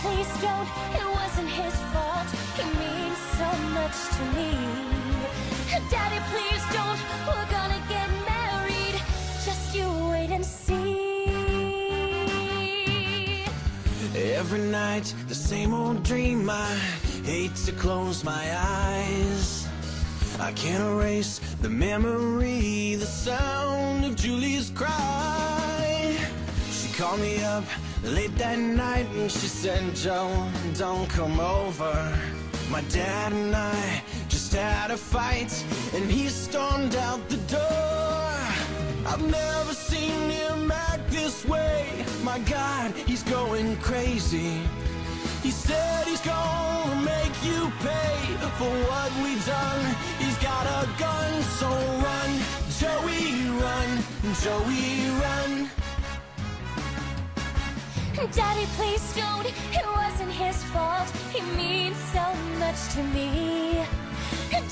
please don't, it wasn't his fault. He means so much to me. Daddy, please don't, we're gonna get married. Just you wait and see. Every night, the same old dream. I hate to close my eyes. I can't erase the memory, the sound of Julie's cry. She called me up late that night and she said, Joe, don't come over. My dad and I just had a fight and he stormed out the door. I've never seen him act this way. My God, he's going crazy. He said he's gonna make you pay for what we done. He's got a gun, so run, Joey, run, Joey, run. Daddy, please don't, it wasn't his fault. He means so much to me.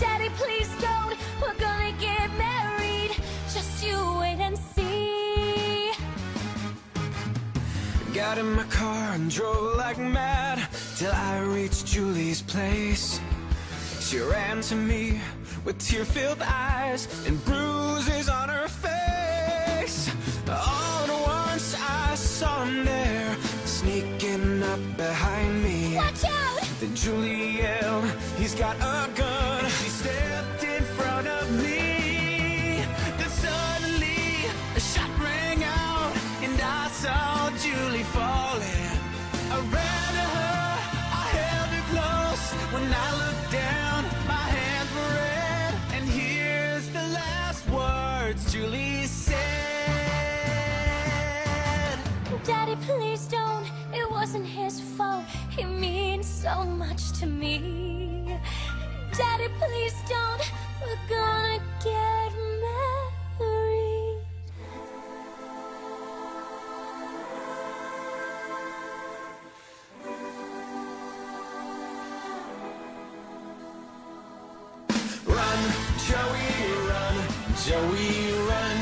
Daddy, please don't, we're gonna get married. Just you wait and see. Got in my car and drove like mad till I reached Julie's place. She ran to me with tear-filled eyes and bruises on her face. All at once I saw him there, sneaking up behind me. Watch out! Then Julie yelled, he's got a gun. She stepped in front of me. Then suddenly a shot rang out and I saw Julie falling. I ran to her, I held her close. When I looked down, my hands were red. And here's the last words Julie said. Daddy, please don't, it wasn't his fault. He means so much to me. Daddy, please don't, we're gonna get married. Run, Joey, run, Joey, run,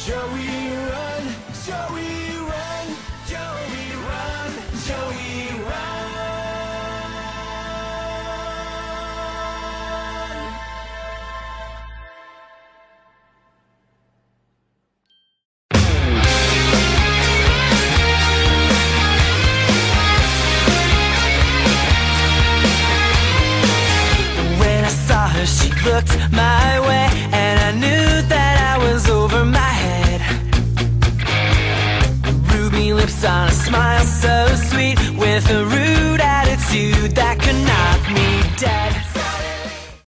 Joey, run, Joey, run, Joey, run, Joey, run. When I saw her, she looked my way, and I knew that I was over my head. Ruby lips on a smile so sweet, with a rude attitude that could knock me dead.